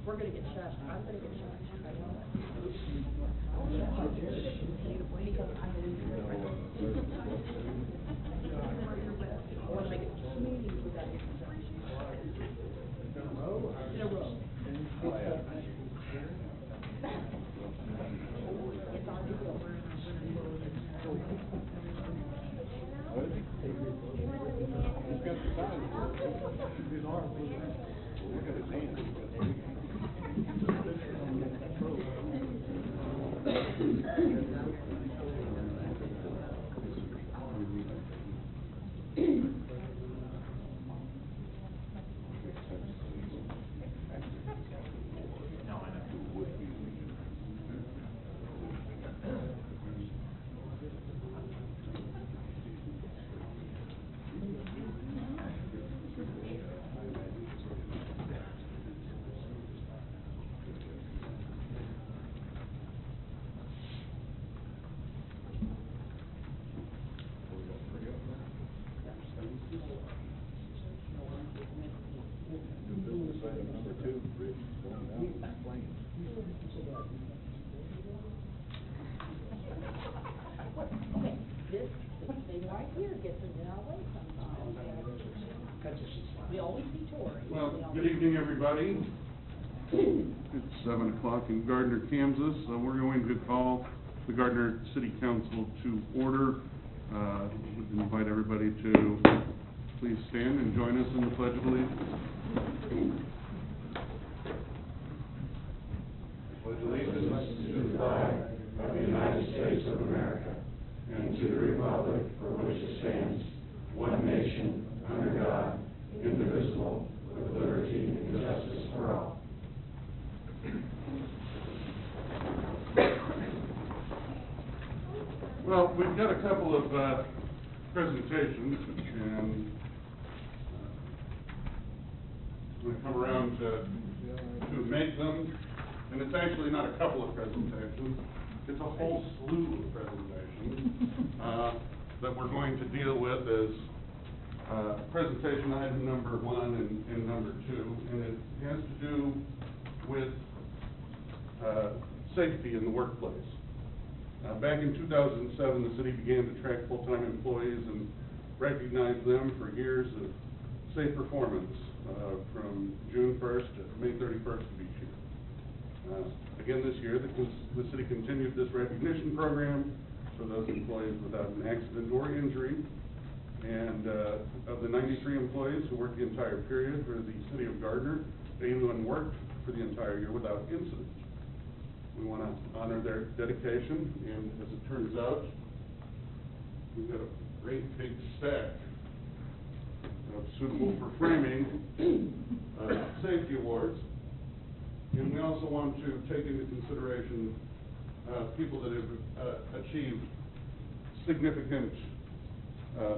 We're going to get shushed. I'm going to get shushed. I want to make it 2 meetings without getting shushed. In a row? In a row. It's on the bill. He's got the size. His arm. Look at his hands. Okay, this thing right here gets in our way sometimes. We always see Tori. Well, good evening, everybody. It's 7 o'clock in Gardner, Kansas, so we're going to call the Gardner City Council to order. We invite everybody to please stand and join us in the Pledge of Allegiance. Pledge allegiance to the flag of the United States of America and to the republic for which it stands, one nation, under God, indivisible, with liberty and justice for all. Well, we've got a couple of presentations, and I'm going to come around to make them. And it's actually not a couple of presentations, it's a whole slew of presentations that we're going to deal with as presentation item number 1 and number 2, and it has to do with safety in the workplace. Back in 2007, the city began to track full-time employees and recognize them for years of safe performance from June 1st to May 31st of each year. Again this year, the city continued this recognition program for those employees without an accident or injury. And of the 93 employees who worked the entire period for the city of Gardner, 81 worked for the entire year without incident. We want to honor their dedication, and as it turns out, we've got a great big stack of suitable for framing safety awards. And we also want to take into consideration people that have achieved significant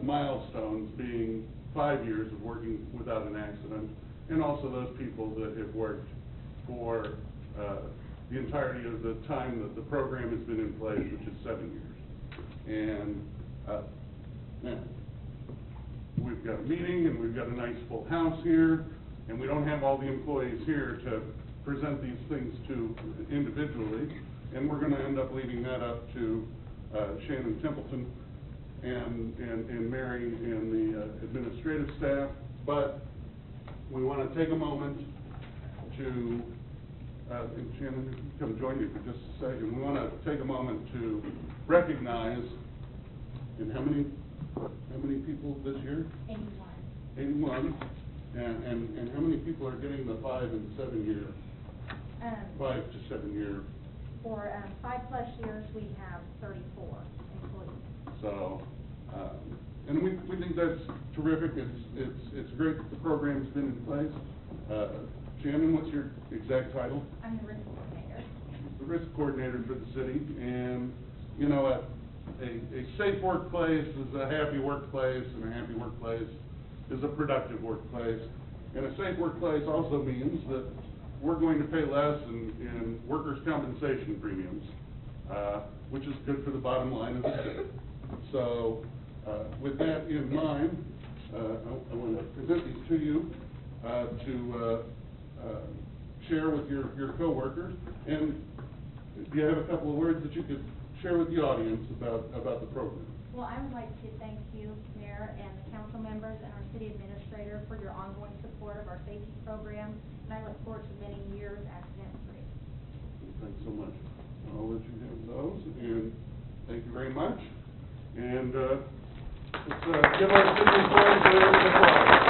milestones, being 5 years of working without an accident, and also those people that have worked for the entirety of the time that the program has been in place, which is 7 years. And now, we've got a meeting, and we've got a nice full house here, and we don't have all the employees here to present these things to individually, and we're going to end up leaving that up to Shannon Templeton and Mary and the administrative staff. But we want to take a moment to and Shannon, if you come join me for just a second, we want to take a moment to recognize, and how many people this year? 81. And how many people are getting the 5 and 7 year? 5 to 7 year. For 5+ years, we have 34 employees. So, and we think that's terrific. It's great that the program's been in place. Shannon, what's your exact title? I'm the risk coordinator. The risk coordinator for the city, and you know, a safe workplace is a happy workplace, and a happy workplace is a productive workplace. And a safe workplace also means that we're going to pay less in workers' compensation premiums, which is good for the bottom line of the city. So, with that in mind, I want to present these to you to share with your coworkers. And do you have a couple of words that you could share with the audience about the program? Well, I would like to thank you, Mayor, and the council members and our city administrator for your ongoing support of our safety program, and I look forward to many years accident-free. Thanks so much. I'll let you have those, and thank you very much. And let's give our city employees a round of applause.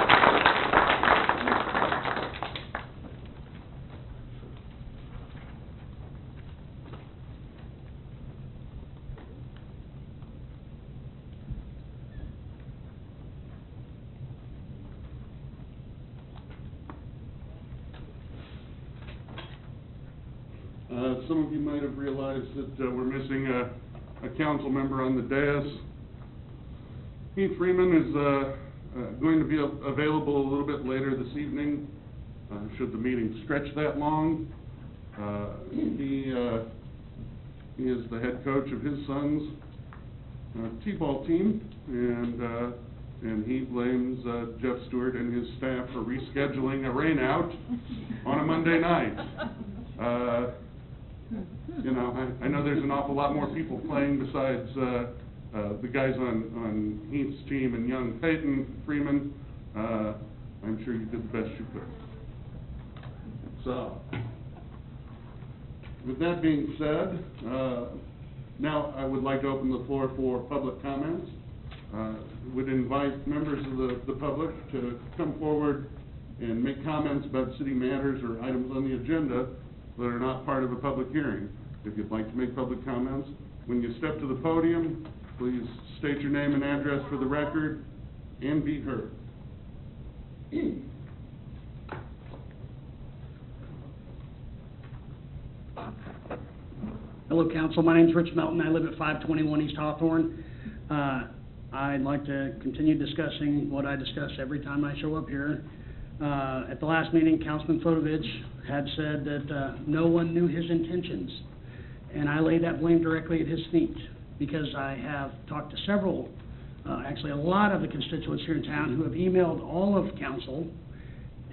Some of you might have realized that we're missing a council member on the dais. Heath Freeman is going to be available a little bit later this evening, should the meeting stretch that long. He is the head coach of his son's t-ball team, and he blames Jeff Stewart and his staff for rescheduling a rainout on a Monday night. You know, I know there's an awful lot more people playing besides the guys on Heath's team and young Peyton Freeman. I'm sure you did the best you could. So, with that being said, now I would like to open the floor for public comments. Would invite members of the public to come forward and make comments about city matters or items on the agenda that are not part of a public hearing. If you'd like to make public comments, when you step to the podium, please state your name and address for the record and be heard. Hello, Council. My name is Rich Melton. I live at 521 East Hawthorne. I'd like to continue discussing what I discuss every time I show up here. At the last meeting, Councilman Fodovich had said that no one knew his intentions, and I lay that blame directly at his feet, because I have talked to several, actually a lot of the constituents here in town who have emailed all of council,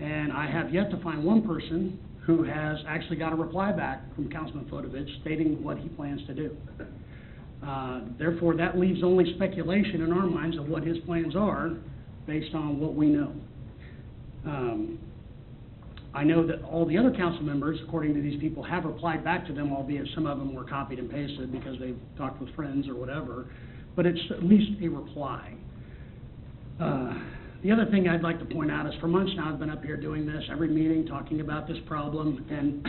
and I have yet to find one person who has actually got a reply back from Councilman Fodovich stating what he plans to do. Therefore, that leaves only speculation in our minds of what his plans are based on what we know. I know that all the other council members, according to these people, have replied back to them, albeit some of them were copied and pasted because they've talked with friends or whatever, but it's at least a reply. The other thing I'd like to point out is for months now I've been up here doing this, every meeting, talking about this problem, and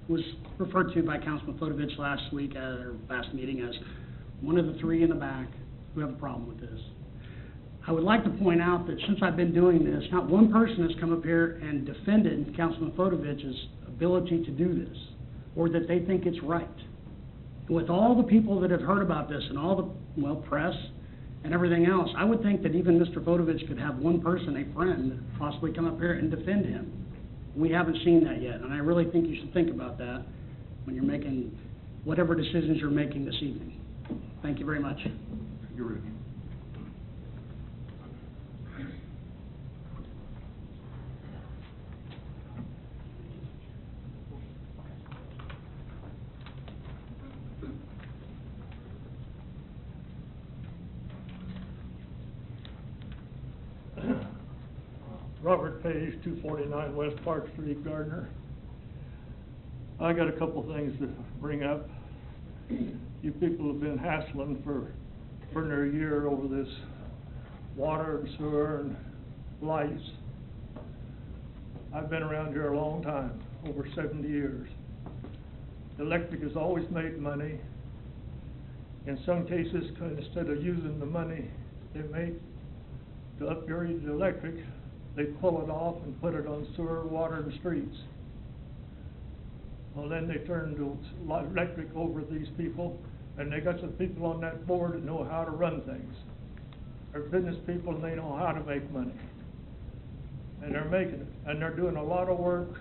was referred to by Councilman Fodovich last week, or last meeting, as one of the three in the back who have a problem with this. I would like to point out that since I've been doing this, not one person has come up here and defended Councilman Fodovich's ability to do this, or that they think it's right. With all the people that have heard about this and all the, well, press and everything else, I would think that even Mr. Fodovich could have one person, a friend, possibly come up here and defend him. We haven't seen that yet, and I really think you should think about that when you're making whatever decisions you're making this evening. Thank you very much. You're ready. Robert Page, 249 West Park Street, Gardner. I got a couple things to bring up. You people have been hassling for near a year over this water and sewer and lights. I've been around here a long time, over 70 years. The electric has always made money. In some cases, instead of using the money they make to upgrade the electric, they pull it off and put it on sewer, water, and streets. Well, then they turn the electric over to these people, and they got some people on that board that know how to run things. They're business people, and they know how to make money. And they're making it, and they're doing a lot of work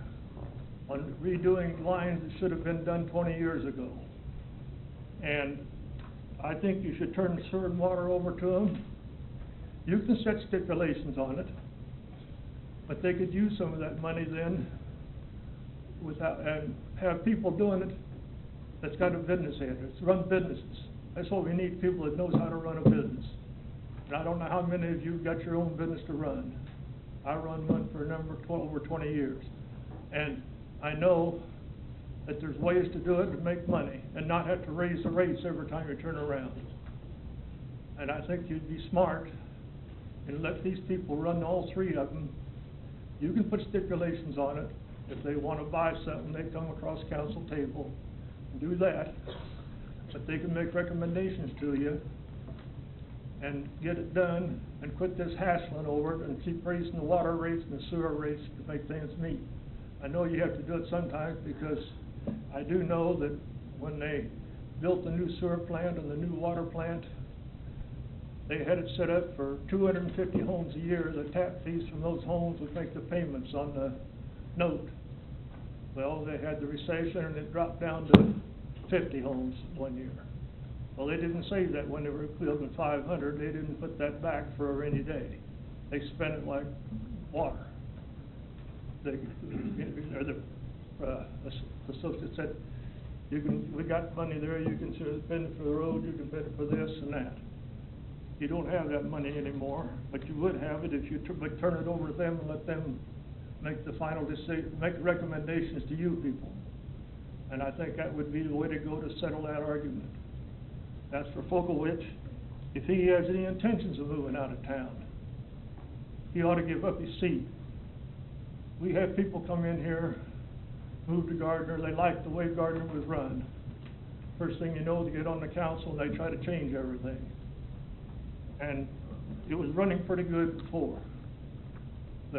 on redoing lines that should have been done 20 years ago. And I think you should turn the sewer and water over to them. You can set stipulations on it, but they could use some of that money then without, and have people doing it that's got a business head, that's run businesses. That's what we need, people that knows how to run a business. And I don't know how many of you got your own business to run. I run one for over 20 years. And I know that there's ways to do it to make money and not have to raise the rates every time you turn around. And I think you'd be smart and let these people run, all three of them. You can put stipulations on it. If they want to buy something, they come across council table and do that. But they can make recommendations to you and get it done and quit this hassling over it and keep raising the water rates and the sewer rates to make things meet. I know you have to do it sometimes, because I do know that when they built the new sewer plant and the new water plant, they had it set up for 250 homes a year. The tap fees from those homes would make the payments on the note. Well, they had the recession and it dropped down to 50 homes one year. Well, they didn't say that when they were building 500. They didn't put that back for a rainy day. They spent it like water. The associate said, we got money there, you can spend it for the road, you can spend it for this and that. You don't have that money anymore, but you would have it if you turn it over to them and let them make the final decision, make recommendations to you people. And I think that would be the way to go to settle that argument. As for Fogelwich, if he has any intentions of moving out of town, he ought to give up his seat. We have people come in here, move to Gardner, they like the way Gardner was run. First thing you know, they get on the council and they try to change everything. And it was running pretty good before.